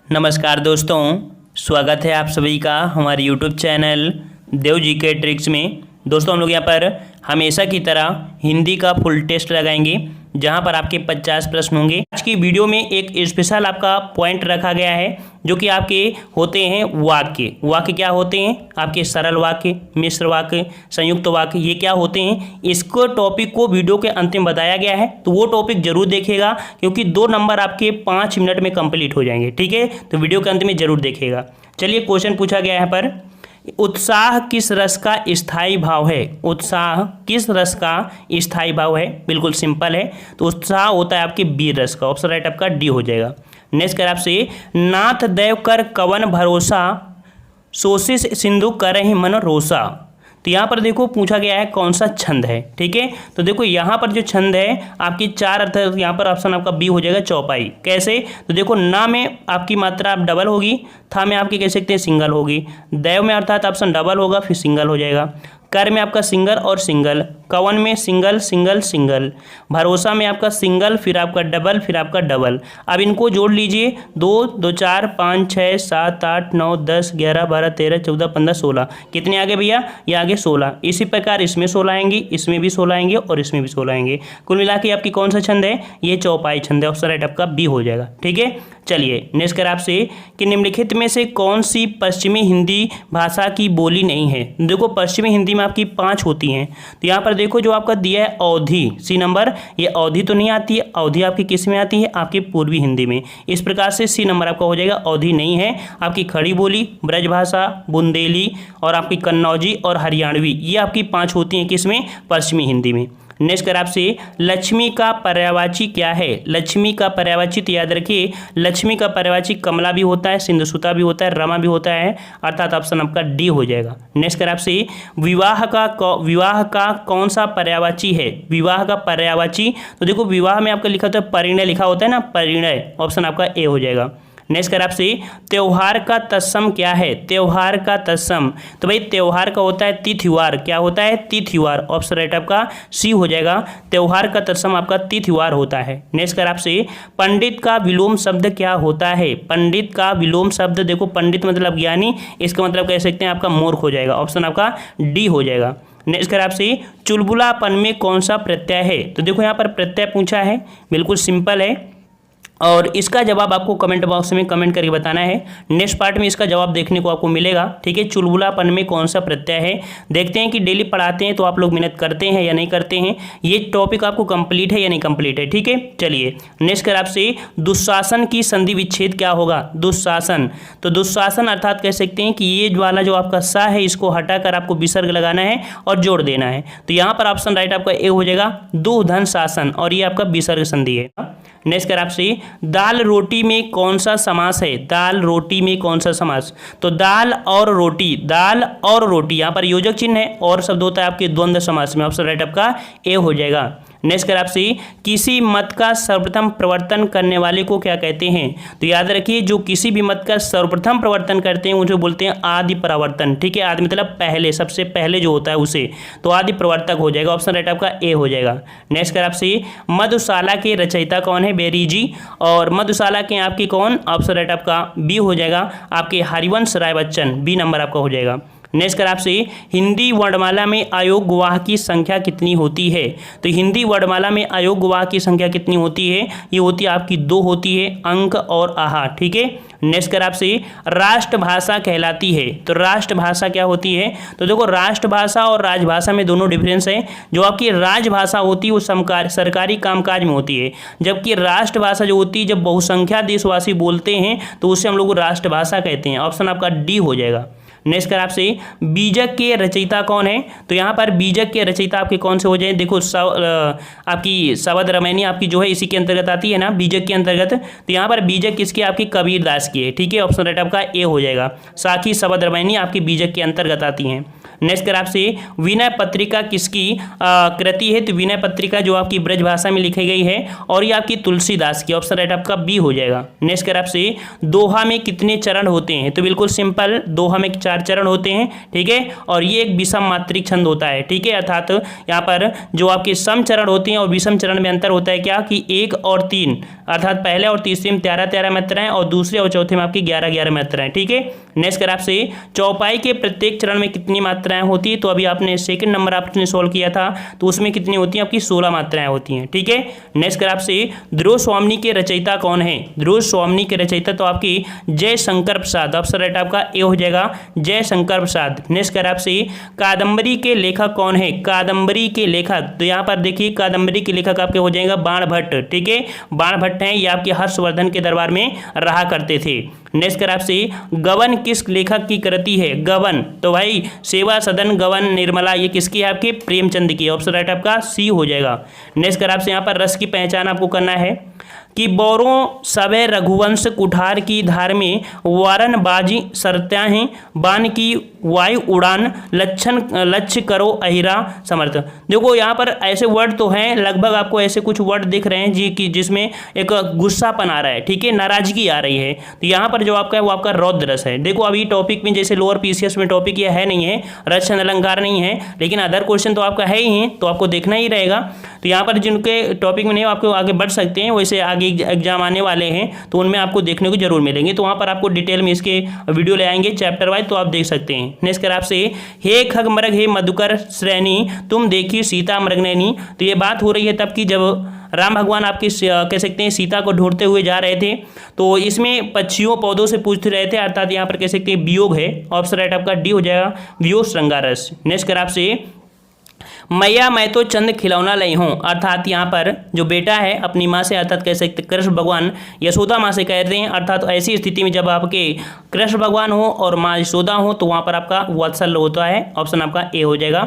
नमस्कार दोस्तों, स्वागत है आप सभी का हमारे यूट्यूब चैनल देव जी के ट्रिक्स में। दोस्तों हम लोग यहाँ पर हमेशा की तरह हिंदी का फुल टेस्ट लगाएंगे जहाँ पर आपके 50 प्रश्न होंगे। आज की वीडियो में एक स्पेशल आपका पॉइंट रखा गया है जो कि आपके होते हैं वाक्य। वाक्य क्या होते हैं? आपके सरल वाक्य, मिश्र वाक्य, संयुक्त वाक्य, ये क्या होते हैं? इसको टॉपिक को वीडियो के अंत में बताया गया है, तो वो टॉपिक जरूर देखिएगा क्योंकि 2 नंबर आपके 5 मिनट में कंप्लीट हो जाएंगे। ठीक है, तो वीडियो के अंत में जरूर देखिएगा। चलिए, क्वेश्चन पूछा गया है पर उत्साह किस रस का स्थायी भाव है? उत्साह किस रस का स्थायी भाव है? बिल्कुल सिंपल है, तो उत्साह होता है आपके वीर रस का। ऑप्शन राइट आपका डी हो जाएगा। नेक्स्ट कर आपसे, नाथ देव कर कवन भरोसा, सोशिस सिंधु करहि मन रोसा। तो यहाँ पर देखो पूछा गया है कौन सा छंद है। ठीक है, तो देखो यहाँ पर जो छंद है आपकी 4 अर्थ, यहाँ पर ऑप्शन आपका बी हो जाएगा चौपाई। कैसे? तो देखो ना में आपकी मात्रा आप डबल होगी, था में आपकी कह सकते हैं सिंगल होगी, देव में अर्थात ऑप्शन डबल होगा फिर सिंगल हो जाएगा, कर में आपका सिंगल और सिंगल, कवन में सिंगल सिंगल सिंगल, भरोसा में आपका सिंगल फिर आपका डबल फिर आपका डबल। अब इनको जोड़ लीजिए, 2 2 4 5 6 7 8 9 10 11 12 13 14 15 16। कितने आगे भैया? ये आगे 16। इसी प्रकार इसमें 16 आएंगे, इसमें भी 16 आएंगे और इसमें भी 16 आएंगे। कुल मिला के आपकी कौन सा छंद है? ये चौपाई छंद है। ऑप्शन राइट आपका बी हो जाएगा। ठीक है, चलिए नेक्स्ट कर आपसे कि निम्नलिखित में से कौन सी पश्चिमी हिंदी भाषा की बोली नहीं है? देखो पश्चिमी हिंदी में आपकी 5 होती हैं, तो यहाँ पर देखो जो आपका दिया है अवधि, सी नंबर, ये अवधि तो नहीं आती है। अवधि आपकी किस में आती है? आपकी पूर्वी हिंदी में। इस प्रकार से सी नंबर आपका हो जाएगा। अवधि नहीं है। आपकी खड़ी बोली, ब्रजभाषा, बुंदेली और आपकी कन्नौजी और हरियाणवी, ये आपकी 5 होती हैं किसमें? पश्चिमी हिंदी में। नेक्स्ट कर आपसे, लक्ष्मी का पर्यायवाची क्या है? लक्ष्मी का पर्यायवाची तो याद रखिए, लक्ष्मी का पर्यायवाची कमला भी होता है, सिंधुसुता भी होता है, रमा भी होता है, अर्थात ऑप्शन आपका डी हो जाएगा। नेक्स्ट कर आपसे, विवाह का कौन सा पर्यायवाची है? विवाह का पर्यायवाची, तो देखो विवाह में आपका लिखा होता है परिणय, लिखा होता है ना परिणय, ऑप्शन आपका ए हो जाएगा। नेक्स्ट कर आपसे, त्योहार का तत्सम क्या है? त्योहार का तत्सम, तो भाई त्योहार का होता है तिथिवार। क्या होता है? तिथिवार। ऑप्शन राइट आपका सी हो जाएगा। त्योहार का तत्सम आपका तिथिवार होता है। नेक्स्ट कर आपसे, पंडित का विलोम शब्द क्या होता है? पंडित का विलोम शब्द, देखो पंडित मतलब ज्ञानी, इसका मतलब कह सकते हैं आपका मूर्ख हो जाएगा। ऑप्शन आपका डी हो जाएगा। नेक्स्ट कर आपसे, चुलबुलापन में कौन सा प्रत्यय है? तो देखो यहाँ पर प्रत्यय पूछा है, बिल्कुल सिंपल है और इसका जवाब आपको कमेंट बॉक्स में कमेंट करके बताना है। नेक्स्ट पार्ट में इसका जवाब देखने को आपको मिलेगा। ठीक है, चुलबुलापन में कौन सा प्रत्यय है? देखते हैं कि डेली पढ़ाते हैं तो आप लोग मेहनत करते हैं या नहीं करते हैं, ये टॉपिक आपको कंप्लीट है या नहीं कंप्लीट है। ठीक है, चलिए नेक्स्ट कर आपसे, दुशासन की संधि विच्छेद क्या होगा? दुशासन, तो दुशासन अर्थात कह सकते हैं कि ये वाला जो आपका सा है इसको हटाकर आपको विसर्ग लगाना है और जोड़ देना है। तो यहाँ पर ऑप्शन राइट आपका ए हो जाएगा, दु धन शासन, और ये आपका विसर्ग संधि है। नेक्स्ट कर आपसे, दाल रोटी में कौन सा समास है? दाल रोटी में कौन सा समास? तो दाल और रोटी, दाल और रोटी, यहाँ पर योजक चिन्ह है और शब्द होता है आपके द्वंद्व समास में। ऑप्शन राइट आपका ए हो जाएगा। नेक्स्ट कर आपसे, किसी मत का सर्वप्रथम प्रवर्तन करने वाले को क्या कहते हैं? तो याद रखिए, जो किसी भी मत का सर्वप्रथम प्रवर्तन करते हैं उसे बोलते हैं आदि प्रवर्तन। ठीक है, आदि मतलब पहले, सबसे पहले जो होता है उसे, तो आदि प्रवर्तक हो जाएगा। ऑप्शन राइट आपका ए हो जाएगा। नेक्स्ट कर आपसे, मधुशाला के रचयिता कौन है? बेरीजी। और मधुशाला के आपके कौन? ऑप्शन राइट आपका बी हो जाएगा, आपके हरिवंश राय बच्चन, बी नंबर आपका हो जाएगा। नेक्स्ट कर आपसे, हिंदी वर्णमाला में अयोग्य वाह की संख्या कितनी होती है? तो हिंदी वर्णमाला में अयोग्य वाह की संख्या कितनी होती है? ये होती है आपकी 2 होती है, अंक और आहा। ठीक है, नेक्स्ट कर आपसे, राष्ट्रभाषा कहलाती है, तो राष्ट्रभाषा क्या होती है? तो देखो राष्ट्रभाषा और राजभाषा में दोनों डिफरेंस है। जो आपकी राजभाषा होती है वो सरकारी कामकाज में होती है, जबकि राष्ट्रभाषा जो होती है जब बहुसंख्या देशवासी बोलते हैं तो उसे हम लोग राष्ट्रभाषा कहते हैं। ऑप्शन आपका डी हो जाएगा। नेक्स्ट कर आपसे, बीजक के रचयिता कौन है? तो यहाँ पर बीजक के रचयिता आपके कौन से हो जाए? देखो आपकी सवद रामायणी आपकी जो है इसी के अंतर्गत आती है ना, बीजक के अंतर्गत। तो यहाँ पर बीजक किसकी? आपकी कबीरदास की है। ठीक है, ऑप्शन राइट आपका ए हो जाएगा। साथ ही सवद रामायणी आपकी बीजक के अंतर्गत आती हैं। नेक्स्ट कर आपसे, विनय पत्रिका किसकी कृति है? तो विनय पत्रिका जो आपकी ब्रजभाषा में लिखी गई है और ये आपकी तुलसीदास की। ऑप्शन राइट आपका बी हो जाएगा। नेक्स्ट कर आपसे, दोहा में कितने चरण होते हैं? तो बिल्कुल सिंपल, दोहा में 4 4 चरण होते हैं, ठीक है। और ये एक विषम मात्रिक छंद होता है, ठीक है। अर्थात यहाँ पर जो आपके सम चरण होते हैं और विषम चरण में अंतर होता है क्या कि 1 और 3, अर्थात पहले और तीसरे में 13-13 मात्राएं और दूसरे और चौथे में आपकी 11-11 मात्राएं, ठीक है। नेक्स्ट कर आपसे चौपाई के प्रत्येक चरण में कितनी मात्राएं होती है, तो अभी आपने सेकंड नंबर आपने सॉल्व किया था तो उसमें कितनी होती हैं आपकी 16 मात्राएं होती हैं, ठीक है। नेक्स्ट कर आपसे ध्रुव स्वामिनी के रचयिता कौन है, ध्रुव स्वामिनी के रचयिता तो आपकी जयशंकर प्रसाद, ऑप्शन राइट आपका ए हो जाएगा, जयशंकर प्रसाद। नेक्स्ट कर आपसे कादंबरी के लेखक कौन है, कादंबरी के लेखक, तो यहाँ पर देखिए कादंबरी के लेखक आपके हो जाएगा बाण भट्ट, ठीक है। बाण भट्ट हैं, ये आपके हर्षवर्धन के दरबार में रहा करते थे। नेक्स्ट कर आपसे गबन किस लेखक की कृति है, गबन, तो भाई सेवा सदन गबन निर्मला, ये किसकी है आपके प्रेमचंद की, ऑप्शन राइट आपका सी हो जाएगा। नेक्स्ट कर आपसे यहाँ पर रस की पहचान आपको करना है कि बौरों सबे रघुवंश कुठार की धार में वारन बाजी सरत्या हैं, बाण की वायु उड़ान लक्ष्य करो अहिरा समर्थ। देखो यहाँ पर ऐसे वर्ड तो हैं, लगभग आपको ऐसे कुछ वर्ड दिख रहे हैं जी कि जिसमें एक गुस्सापन आ रहा है, ठीक है, नाराजगी आ रही है। तो यहाँ पर जो आपका है वो आपका रौद्र रस है। देखो अभी टॉपिक में जैसे लोअर पीसीएस में टॉपिक ये है नहीं है, रस छंद अलंकार नहीं है, लेकिन अदर क्वेश्चन तो आपका है ही है, तो आपको देखना ही रहेगा। तो यहाँ पर जिनके टॉपिक में नहीं आपको आगे बढ़ सकते हैं, वैसे आगे एग्जाम आने वाले हैं तो उनमें आपको देखने को जरूर मिलेंगे, तो वहाँ पर आपको डिटेल में इसके वीडियो ले आएंगे चैप्टर वाइज, तो आप देख सकते हैं। नेक्स्ट कर आपसे हे खग मृग हे मधुकर श्रेणी तुम देखी सीता मृगनैनी, तो ये बात हो रही है तब की जब राम भगवान आपकी कह सकते हैं सीता को ढूंढते हुए जा रहे थे, तो इसमें पक्षियों पौधों से पूछते रहे थे, अर्थात यहाँ पर कह सकते हैं वियोग है, ऑप्शन राइट आपका डी हो जाएगा, वियोग श्रृंगारस। नेक्स्ट कर आपसे मैया मैं तो चंद खिलौना लाई हूँ, अर्थात यहाँ पर जो बेटा है अपनी माँ से, अर्थात कह सकते कृष्ण भगवान यशोदा माँ से कहते हैं, अर्थात ऐसी स्थिति में जब आपके कृष्ण भगवान हो और माँ यशोदा हो तो वहाँ पर आपका वात्सल्य होता है, ऑप्शन आपका ए हो जाएगा।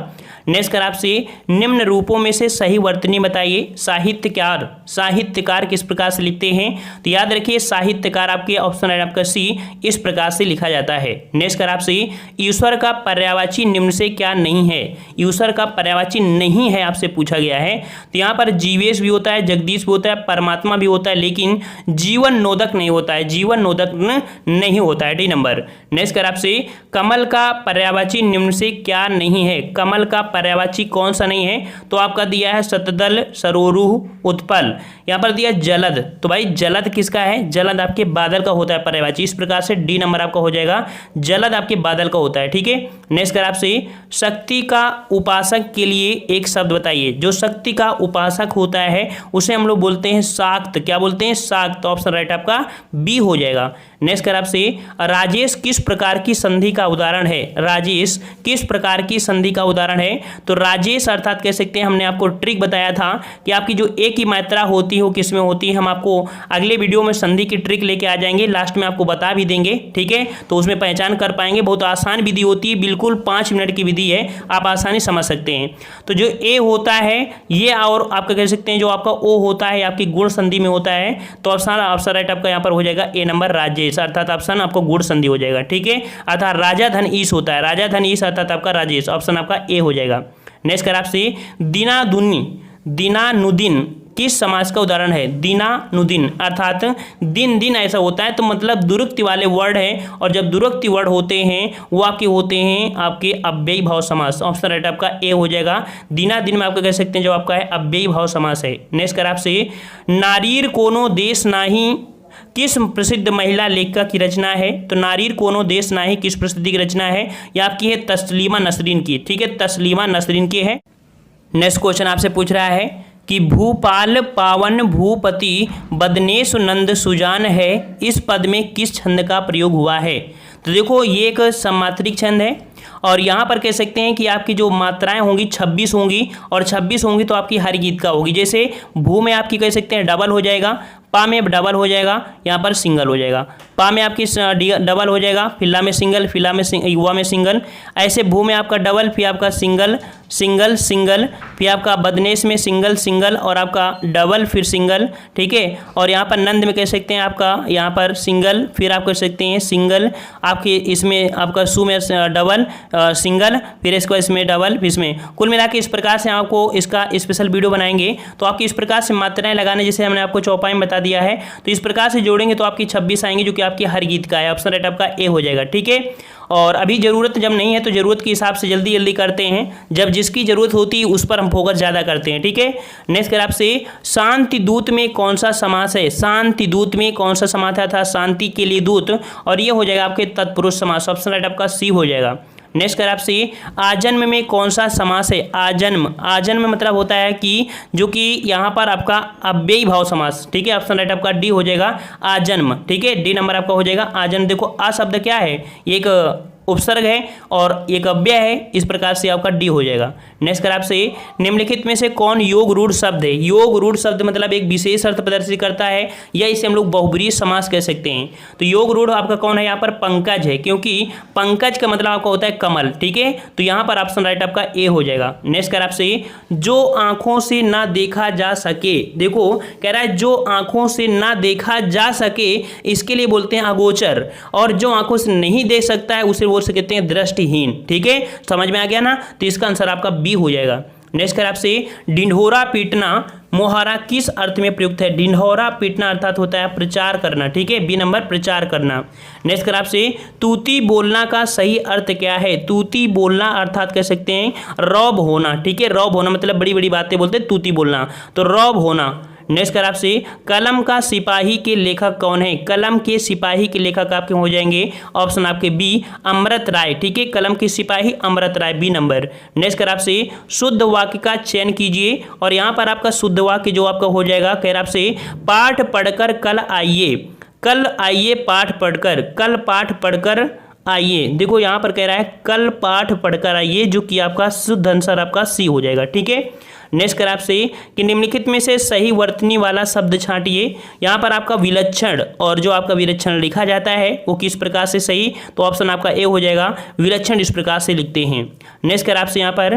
नेक्स्ट कर आपसे निम्न रूपों में से सही वर्तनी बताइए, साहित्यकार किस प्रकार से लिखते हैं, तो याद रखिए साहित्यकार आपके ऑप्शन है आपका सी, इस प्रकार से लिखा जाता है। नेक्स्ट कर आपसे ईश्वर का पर्यायवाची निम्न से क्या नहीं है, ईश्वर का पर्यायवाची नहीं है आपसे पूछा गया है, तो यहाँ पर जीवेश भी होता है, जगदीश भी होता है, परमात्मा भी होता है, लेकिन जीवन नोदक नहीं होता है, जीवन नोदक नहीं होता है, डी नंबर। नेक्स्ट कर आपसे कमल का पर्यायवाची निम्न से क्या नहीं है, कमल का पर्यायवाची कौन सा नहीं है, तो आपका दिया है शतदल सरोरुह उत्पल, यहाँ पर दिया जलद, तो भाई जलद किसका है, जलद आपके बादल का होता है पर्यायवाची, इस प्रकार से डी नंबर आपका हो जाएगा, जलद आपके बादल का होता है, ठीक है। नेक्स्ट कर आपसे शक्ति का उपासक के लिए एक शब्द बताइए, जो शक्ति का उपासक होता है उसे हम लोग बोलते हैं शाक्त, क्या बोलते हैं शाक्त, ऑप्शन राइट आपका बी हो जाएगा। नेक्स्ट कर आपसे राजेश किस प्रकार की संधि का उदाहरण है, राजेश किस प्रकार की संधि का उदाहरण है, तो राजेश अर्थात कह सकते हैं हमने आपको ट्रिक बताया था कि आपकी जो एक ही मात्रा होती है वो किस में होती है, हम आपको अगले वीडियो में संधि की ट्रिक लेके आ जाएंगे, लास्ट में आपको बता भी देंगे, ठीक है, तो उसमें पहचान कर पाएंगे। बहुत आसान विधि होती है, बिल्कुल 5 मिनट की विधि है, आप आसानी समझ सकते हैं। तो जो ए होता है ये और आपका कह सकते हैं जो आपका ओ होता है आपकी गुण संधि में होता है, तो ऑप्शन राइट आपका यहाँ पर हो जाएगा ए नंबर राजेश, अर्थात ऑप्शन आपको गुण संधि हो जाएगा, ठीक है। अर्थात राजा धन ईश होता है, राजा धन ईश अर्थात आपका राजेश, ऑप्शन आपका ए हो जाएगा। नेक्स्ट कर आपसे दीनानुदीन किस समास का उदाहरण है, दीनानुदीन अर्थात दिन दिन ऐसा होता है, तो मतलब दुरुक्ति वाले वर्ड है, और जब दुरुक्ति वर्ड होते हैं वो आपके होते हैं आपके अव्ययी भाव समास, ऑप्शन राइट आपका ए हो जाएगा। दीना दिन में आपका कह सकते हैं जो आपका है अव्ययी भाव समास है। नेक्स्ट कर आपसे नारीर कोनो देश नाही किस प्रसिद्ध महिला लेखिका की रचना है, तो नारीर कोनो देश नाही किस प्रसिद्ध की रचना है, यह आपकी है तस्लीमा नसरीन की, ठीक है, तस्लीमा नसरीन की है। नेक्स्ट क्वेश्चन आपसे पूछ रहा है कि भूपाल पावन भूपति बदनेश नंद सुजान है, इस पद में किस छंद का प्रयोग हुआ है, तो देखो ये एक सम्मात्रिक छंद है, और यहाँ पर कह सकते हैं कि आपकी जो मात्राएं होंगी 26 होंगी, और 26 होंगी तो आपकी हर गीत का होगी, जैसे भू में आपकी कह सकते हैं डबल हो जाएगा, पा में डबल हो जाएगा, यहाँ पर सिंगल हो जाएगा, पा में आपकी डबल हो जाएगा, फिल्ला में सिंगल, फिल्ला में युवा में सिंगल, ऐसे भू में आपका डबल, फिर आपका सिंगल सिंगल सिंगल, फिर आपका बदनेश में सिंगल सिंगल और आपका डबल फिर सिंगल, ठीक है। और यहाँ पर नंद में कह सकते हैं आपका यहाँ पर सिंगल, फिर आप कह सकते हैं सिंगल, आपके इसमें आपका सु में डबल सिंगल, फिर इसको इसमें डबल, फिर इसमें कुल मिला के इस प्रकार से आपको इसका स्पेशल वीडियो बनाएंगे, तो आपकी इस प्रकार से मात्राएं लगाने जैसे हमने आपको चौपाई में बता दिया है, तो इस प्रकार से जोड़ेंगे तो आपकी 26 आएंगे जो कि आपकी हर गीत का है, ऑप्शन राइट आपका ए हो जाएगा, ठीक है। और अभी ज़रूरत जब नहीं है तो ज़रूरत के हिसाब से जल्दी जल्दी करते हैं, जब जिसकी ज़रूरत होती है उस पर हम फोकस ज़्यादा करते हैं। ठीक है, नेक्स्ट कर आपसे शांति दूत में कौन सा समास है? शांति दूत में कौन सा समास था? शांति के लिए दूत, और ये हो जाएगा आपके तत्पुरुष समास। ऑप्शन राइट आपका सी हो जाएगा। नेक्स्ट कर आपसे आजन्म में कौन सा समास है? आजन्म, आजन्म मतलब होता है कि जो कि यहाँ पर आपका अव्ययी भाव समास। ठीक है, ऑप्शन राइट आपका डी हो जाएगा आजन्म। ठीक है, डी नंबर आपका हो जाएगा आजन्म। देखो आ शब्द क्या है? एक उपसर्ग है और एक अव्यय है, इस प्रकार से आपका डी हो जाएगा। नेक्स्ट कर आपसे निम्नलिखित में से कौन योग रूढ़ शब्द है? योग रूढ़ शब्द मतलब एक विशेष अर्थ प्रदर्शित करता है, या इसे हम लोग बहुब्रीहि समास कह सकते हैं। तो योग रूढ़ आपका कौन है? यहाँ पर पंकज है, क्योंकि पंकज का मतलब आपका होता है कमल। ठीक है, तो यहाँ पर ऑप्शन राइट आपका ए हो जाएगा। नेक्स्ट कर आपसे जो आंखों से ना देखा जा सके, देखो कह रहा है जो आंखों से ना देखा जा सके, इसके लिए बोलते हैं अगोचर, और जो आंखों से नहीं देख सकता है उसे बोल सकते हैं दृष्टिहीन। ठीक है, समझ में आ गया ना? तो इसका आंसर आपका बी हो जाएगा। नेक्स्ट कर आपसे ढिंढोरा पीटना मोहारा किस अर्थ में प्रयुक्त है? ढिंढोरा पीटना अर्थात होता है प्रचार करना। ठीक है, बी नंबर प्रचार करना। नेक्स्ट कर आपसे तूती बोलना का सही अर्थ क्या है? तूती बोलना अर्थात कह सकते हैं रौब होना। ठीक है, रौब होना मतलब बड़ी बड़ी बातें बोलते हैं तूती बोलना, तो रौब होना। नेक्स्ट कर आपसे कलम का सिपाही के लेखक कौन है? कलम के सिपाही के लेखक आपके हो जाएंगे ऑप्शन आपके बी अमृत राय। ठीक है, कलम के सिपाही अमृत राय, बी नंबर। नेक्स्ट कर आपसे शुद्ध वाक्य का चयन कीजिए, और यहाँ पर आपका शुद्ध वाक्य जो आपका हो जाएगा, कह रहा आपसे पाठ पढ़कर कल आइए, कल आइए पाठ पढ़कर, कल पाठ पढ़कर आइए। देखो यहाँ पर कह रहा है कल पाठ पढ़कर आइए, जो कि आपका शुद्ध आंसर आपका सी हो जाएगा। ठीक है, नेक्स्ट कर आपसे कि निम्नलिखित में से सही वर्तनी वाला शब्द छांटिए। यहाँ पर आपका विलक्षण, और जो आपका विलक्षण लिखा जाता है वो किस प्रकार से सही? तो ऑप्शन आपका ए हो जाएगा, विलक्षण इस प्रकार से लिखते हैं। नेक्स्ट कर आपसे यहाँ पर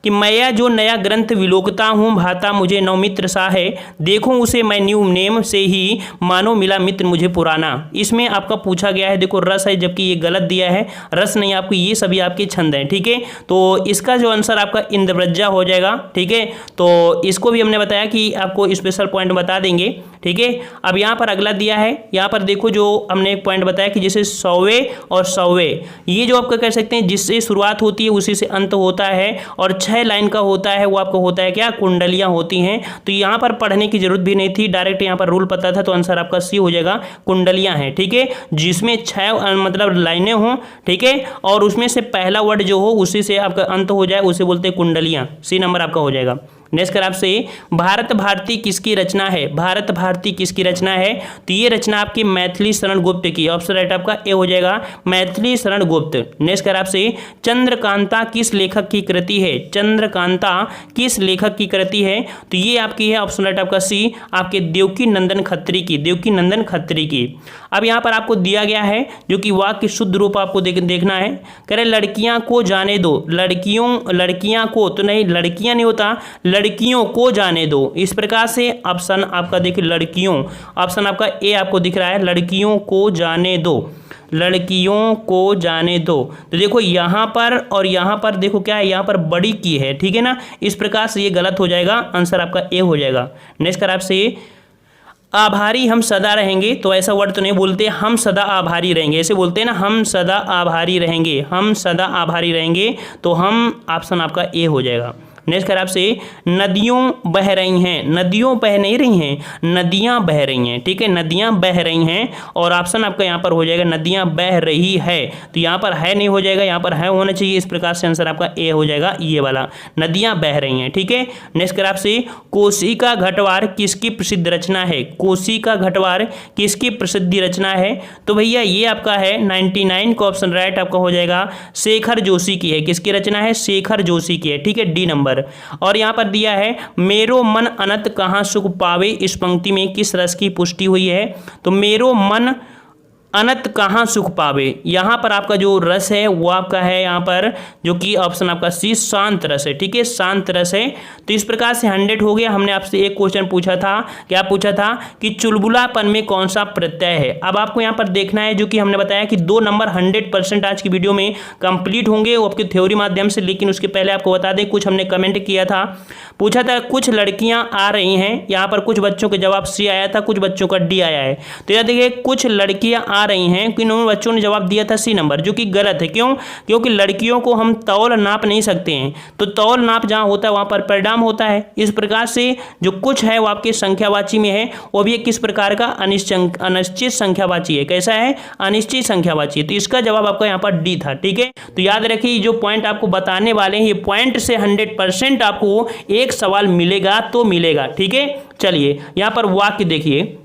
कि मैं जो नया ग्रंथ विलोकता हूँ भाता मुझे नवमित्र सा है, देखूँ उसे मैं न्यू नेम से ही मानो मिला मित्र मुझे पुराना। इसमें आपका पूछा गया है, देखो रस है, जबकि ये गलत दिया है, रस नहीं आपको, ये सभी आपके छंद हैं। ठीक है, तो इसका जो आंसर आपका इंद्रव्रजा हो जाएगा। ठीक है, तो इसको भी हमने बताया कि आपको स्पेशल पॉइंट बता देंगे। ठीक है, अब यहाँ पर अगला दिया है, यहाँ पर देखो जो हमने एक पॉइंट बताया कि जैसे सौवे और सौवे, ये जो आपका कह सकते हैं जिससे शुरुआत होती है उसी से अंत होता है, और 6 लाइन का होता है वो आपको होता है क्या? कुंडलियां होती हैं। तो यहाँ पर पढ़ने की जरूरत भी नहीं थी, डायरेक्ट यहाँ पर रूल पता था, तो आंसर आपका सी हो जाएगा, कुंडलियां हैं। ठीक है, जिसमें 6 मतलब लाइनें हों, ठीक है, और उसमें से पहला वर्ड जो हो उसी से आपका अंत हो जाए, उसे बोलते हैं कुंडलियां। सी नंबर आपका हो जाएगा। नेक्स्ट कर आपसे भारत भारती किसकी रचना है? भारत भारती किसकी रचना है? तो ये रचना आपकी मैथिली शरण गुप्त की। ऑप्शन राइट आपका ए हो जाएगा, मैथिली शरण गुप्त। नेक्स्ट कर आपसे चंद्रकांता किस लेखक की कृति है? चंद्रकांता किस लेखक की कृति है? तो ये आपकी है ऑप्शन राइट आपका सी, आपके देवकी नंदन खत्री की, देवकी नंदन खत्री की। अब यहाँ पर आपको दिया गया है जो कि वाक्य शुद्ध रूप आपको देखना है। कह रहे लड़कियां को जाने दो, लड़कियां को, तो नहीं लड़कियां नहीं होता, लड़कियों को जाने दो। इस प्रकार से ऑप्शन आपका देखिए लड़कियों, ऑप्शन आपका ए आपको दिख रहा है, लड़कियों को जाने दो, लड़कियों को जाने दो। तो देखो यहाँ पर और यहाँ पर देखो क्या है, यहाँ पर बड़ी की है। ठीक है ना, इस प्रकार से ये गलत हो जाएगा, आंसर आपका ए हो जाएगा। नेक्स्ट कर आपसे आभारी हम सदा रहेंगे, तो ऐसा वर्ड तो नहीं बोलते, हम सदा आभारी रहेंगे, ऐसे बोलते हैं ना, हम सदा आभारी रहेंगे, हम सदा आभारी रहेंगे, तो हम ऑप्शन आपका ए हो जाएगा। नेक्स्ट कर आपसे नदियों बह रही हैं, नदियों बह नहीं रही हैं, नदियां बह रही हैं। ठीक है, नदियां बह रही हैं, और ऑप्शन आपका यहाँ पर हो जाएगा नदियां बह रही है, तो यहाँ पर है नहीं हो जाएगा, यहाँ पर है होना चाहिए। इस प्रकार से आंसर आपका ए हो जाएगा, ये वाला, नदियां बह रही हैं। ठीक है, नेक्स्ट कर आपसे कोसी का घटवार किसकी प्रसिद्ध रचना है? कोसी का घटवार किसकी प्रसिद्ध रचना है? तो भैया ये आपका है 99 का ऑप्शन राइट आपका हो जाएगा, शेखर जोशी की है। किसकी रचना है? शेखर जोशी की है। ठीक है, डी नंबर। और यहां पर दिया है मेरो मन अनंत कहां सुख पावे, इस पंक्ति में किस रस की पुष्टि हुई है? तो मेरो मन अनंत कहाँ सुख पावे, यहाँ पर आपका जो रस है वो आपका है यहाँ पर जो कि ऑप्शन आपका सी शांत रस है। ठीक है, शांत रस है। तो इस प्रकार से 100 हो गया। हमने आपसे एक क्वेश्चन पूछा था, क्या पूछा था कि चुलबुलापन में कौन सा प्रत्यय है। अब आपको यहाँ पर देखना है, जो कि हमने बताया कि 2 नंबर 100% आज की वीडियो में कंप्लीट होंगे वो आपके थ्योरी माध्यम से। लेकिन उसके पहले आपको बता दें, कुछ हमने कमेंट किया था, पूछा था कुछ लड़कियां आ रही हैं, यहाँ पर कुछ बच्चों के जवाब सी आया था, कुछ बच्चों का डी आया है। तो यह देखिए कुछ लड़कियां आ रही हैं कि उन बच्चों ने जवाब दिया था सी नंबर, जो कि गलत है। क्यों? क्योंकि लड़कियों को हम तौल नाप नहीं सकते हैं, तो तौल नाप जहाँ होता है वहाँ पर परिणाम होता है। इस प्रकार से जो कुछ है वो आपके संख्यावाची में है, वो भी एक किस प्रकार का अनिश्चित संख्यावाची है। कैसा है? अनिश्चित संख्यावाची है। तो इसका जवाब आपका यहाँ पर डी था। ठीक है, तो याद रखिए जो पॉइंट आपको बताने वाले हैं, ये पॉइंट से 100% आपको एक सवाल मिलेगा तो मिलेगा। ठीक है, चलिए यहाँ पर वाक्य देखिए।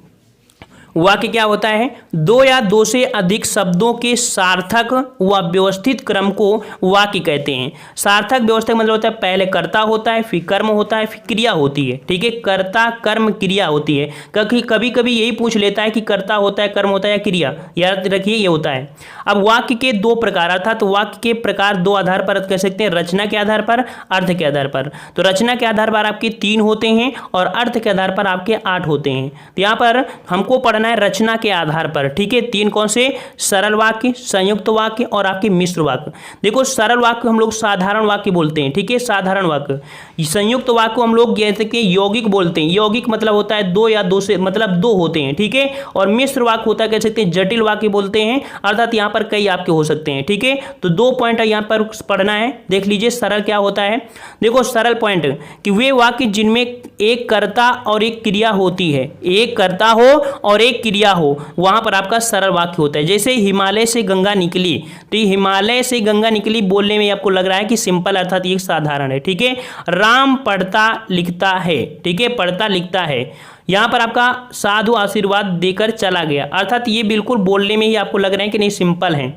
वाक्य क्या होता है? दो या दो से अधिक शब्दों के सार्थक व व्यवस्थित क्रम को वाक्य कहते हैं। सार्थक व्यवस्थित मतलब होता है पहले कर्ता होता है, फिर कर्म होता है, फिर क्रिया होती है। ठीक है, कर्ता कर्म क्रिया होती है। कभी कभी यही पूछ लेता है कि कर्ता होता है, कर्म होता है या क्रिया, याद रखिए ये होता है। अब वाक्य के दो प्रकार, अर्थात वाक्य के प्रकार दो आधार पर कह सकते हैं, रचना के आधार पर, अर्थ के आधार पर। तो रचना के आधार पर आपके 3 होते हैं और अर्थ के आधार पर आपके 8 होते हैं। तो यहाँ पर हमको पढ़ना है रचना के आधार पर। ठीक है, 3 कौन से? सरल वाक्य, संयुक्त वाक्य और आपके मिश्र वाक्य। देखो सरल वाक्य हम लोग साधारण वाक्य बोलते हैं। ठीक है, साधारण वाक्य। संयुक्त वाक्य को हम लोग जैसे कि यौगिक बोलते हैं। यौगिक मतलब होता है 2 या 2 से, मतलब 2 होते हैं। ठीक है, और मिश्र वाक्य होता है कह सकते हैं जटिल वाक्य बोलते हैं, अर्थात यहाँ पर कई आपके हो सकते हैं। ठीक है, तो 2 पॉइंट यहाँ पर पढ़ना है। देख लीजिए सरल क्या होता है। देखो सरल पॉइंट कि वे वाक्य जिनमें एक कर्ता और एक क्रिया होती है, एक कर्ता हो और एक क्रिया हो, वहां पर आपका सरल वाक्य होता है। जैसे हिमालय से गंगा निकली, तो हिमालय से गंगा निकली बोलने में आपको लग रहा है कि सिंपल, अर्थात ये साधारण है। ठीक है, राम पढ़ता लिखता है। ठीक है, पढ़ता लिखता है। यहां पर आपका साधु आशीर्वाद देकर चला गया, अर्थात ये बिल्कुल बोलने में ही आपको लग रहा है कि नहीं सिंपल है।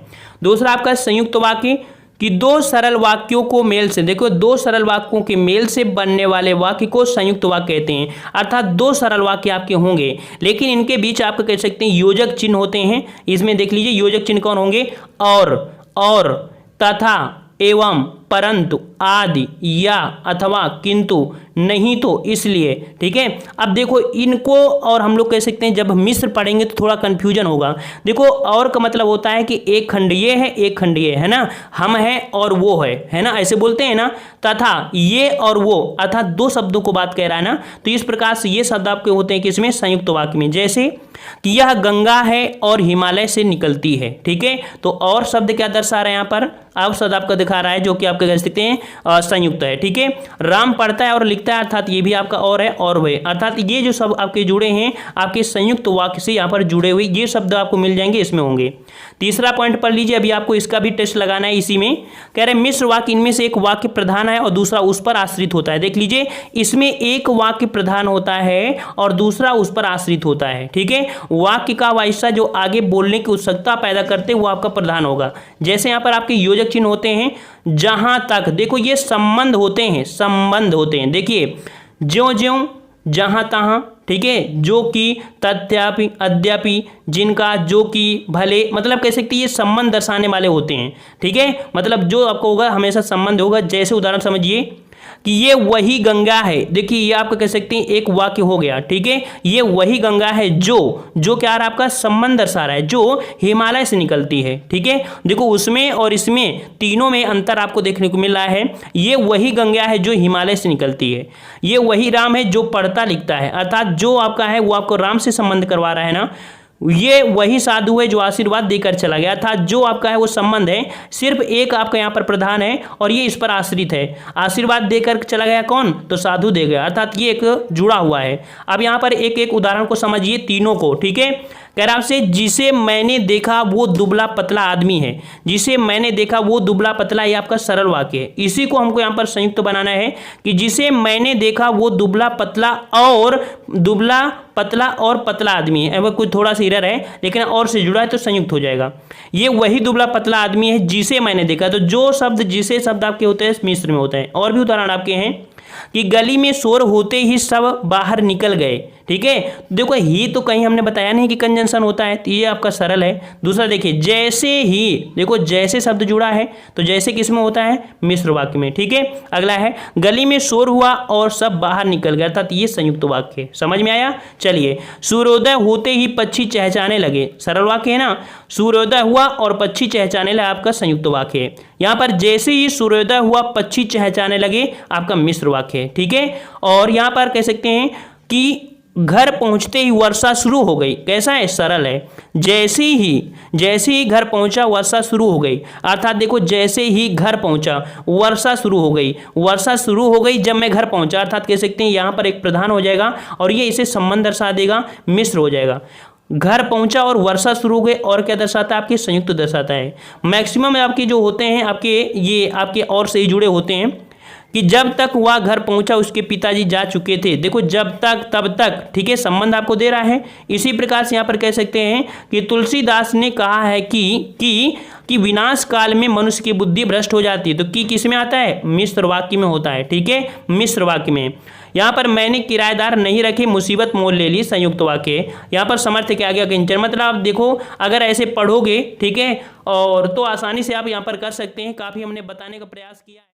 दूसरा आपका संयुक्त वाक्य कि 2 सरल वाक्यों को मेल से, देखो 2 सरल वाक्यों के मेल से बनने वाले वाक्य को संयुक्त वाक्य कहते हैं। अर्थात 2 सरल वाक्य आपके होंगे, लेकिन इनके बीच आप कह सकते हैं योजक चिन्ह होते हैं। इसमें देख लीजिए योजक चिन्ह कौन होंगे? और, तथा, एवं, परंतु, आदि, या, अथवा, किंतु, नहीं तो, इसलिए। ठीक है, अब देखो इनको और हम लोग कह सकते हैं जब मिश्र पढ़ेंगे तो थोड़ा कंफ्यूजन होगा। देखो और का मतलब होता है कि एक खंड ये है, एक खंड ये है ना, हम है और वो है ना, ऐसे बोलते हैं ना। तथा, ये और वो, अर्थात 2 शब्दों को बात कह रहा है ना, तो इस प्रकार से ये शब्द आपके होते हैं किसमें? संयुक्त वाक्य में। जैसे कि यह गंगा है और हिमालय से निकलती है। ठीक है, तो और शब्द क्या दर्शा रहा है यहाँ पर? अब शब्द आपका दिखा रहा है जो कि आपके कह सकते हैं संयुक्त है। ठीक है, राम पढ़ता है और लिखता है, अर्थात ये भी आपका और है और वह, अर्थात ये जो सब आपके जुड़े हैं आपके संयुक्त वाक्य से यहाँ पर जुड़े हुए ये शब्द आपको मिल जाएंगे, इसमें होंगे। तीसरा पॉइंट पढ़ लीजिए, अभी आपको इसका भी टेस्ट लगाना है। इसी में कह रहे मिश्र वाक्य, इनमें से एक वाक्य प्रधान है और दूसरा उस पर आश्रित होता है। देख लीजिए इसमें एक वाक्य प्रधान होता है और दूसरा उस पर आश्रित होता है। ठीक है, वाक्य का वाहिस्सा जो आगे बोलने की उत्सुकता पैदा करते वो आपका प्रधान होगा। जैसे यहाँ पर आपके योजक चिन्ह होते हैं, जहां तक, देखो ये संबंध होते हैं, संबंध होते हैं। देखिए ज्यों ज्यों, जहां तहां। ठीक है, जो कि, तथ्यापि, अद्यापि, जिनका, जो कि, भले, मतलब कह सकते हैं ये संबंध दर्शाने वाले होते हैं। ठीक है, मतलब जो आपको होगा हमेशा संबंध होगा। जैसे उदाहरण समझिए कि ये वही गंगा है। देखिए ये आपका कह सकते हैं एक वाक्य हो गया। ठीक है, ये वही गंगा है जो क्या रहा आपका संबंध दर्शा रहा है, जो हिमालय से निकलती है। ठीक है, देखो उसमें और इसमें तीनों में अंतर आपको देखने को मिल रहा है। ये वही गंगा है जो हिमालय से निकलती है, ये वही राम है जो पढ़ता लिखता है, अर्थात जो आपका है वो आपको राम से संबंध करवा रहा है ना। ये वही साधु है जो आशीर्वाद देकर चला गया था, जो आपका है वो संबंध है। सिर्फ एक आपका यहाँ पर प्रधान है और ये इस पर आश्रित है। आशीर्वाद देकर चला गया कौन? तो साधु दे गया, अर्थात ये एक जुड़ा हुआ है। अब यहाँ पर एक एक उदाहरण को समझिए तीनों को। ठीक है, कह रहा आपसे जिसे मैंने देखा वो दुबला पतला आदमी है। जिसे मैंने देखा वो दुबला पतला, ये आपका सरल वाक्य है। इसी को हमको यहाँ पर संयुक्त बनाना है कि जिसे मैंने देखा वो दुबला पतला और दुबला पतला और पतला आदमी है। कुछ थोड़ा सा एरर है लेकिन और से जुड़ा है तो संयुक्त हो जाएगा। ये वही दुबला पतला आदमी है जिसे मैंने देखा। तो जो शब्द जिसे शब्द आपके होते हैं मिश्र में होते हैं। और भी उदाहरण आपके हैं कि गली में शोर होते ही सब बाहर निकल गए। ठीक है, देखो ही तो कहीं हमने बताया नहीं कि कंजंक्शन होता है, तो ये आपका सरल है। दूसरा देखिए जैसे ही, देखो जैसे शब्द जुड़ा है तो जैसे किस में होता है? मिश्र वाक्य में। ठीक है, अगला है गली में शोर हुआ और सब बाहर निकल गया, अर्थात ये संयुक्त वाक्य है। समझ में आया? चलिए, सूर्योदय होते ही पक्षी चहचहाने लगे, सरल वाक्य है ना। सूर्योदय हुआ और पक्षी चहचहाने लगे, आपका संयुक्त वाक्य है। यहाँ पर जैसे ही सूर्योदय हुआ पक्षी चहचहाने लगे, आपका मिश्र वाक्य है। ठीक है, और यहाँ पर कह सकते हैं कि घर पहुंचते ही वर्षा शुरू हो गई। कैसा है, सरल है। जैसे ही घर पहुंचा वर्षा शुरू हो गई, अर्थात देखो जैसे ही घर पहुंचा वर्षा शुरू हो गई। वर्षा शुरू हो गई जब मैं घर पहुंचा, अर्थात कह सकते हैं यहां पर एक प्रधान हो जाएगा और ये इसे संबंध दर्शा देगा, मिश्र हो जाएगा। घर पहुंचा और वर्षा शुरू हो गई, और क्या दर्शाता है, आपके संयुक्त दर्शाता है। मैक्सिमम आपके जो होते हैं आपके ये आपके और से ही जुड़े होते हैं कि जब तक वह घर पहुंचा उसके पिताजी जा चुके थे। देखो जब तक तब तक, ठीक है, संबंध आपको दे रहा है। इसी प्रकार से यहाँ पर कह सकते हैं कि तुलसीदास ने कहा है कि विनाश काल में मनुष्य की बुद्धि भ्रष्ट हो जाती है। तो कि किस में आता है, मिश्र वाक्य में होता है, ठीक है, मिश्र वाक्य में। यहाँ पर मैंने किराएदार नहीं रखे, मुसीबत मोल ले ली, संयुक्त वाक्य। यहाँ पर समर्थ के आगे किंचन, मतलब आप देखो अगर ऐसे पढ़ोगे, ठीक है, और तो आसानी से आप यहाँ पर कर सकते हैं। काफ़ी हमने बताने का प्रयास किया है।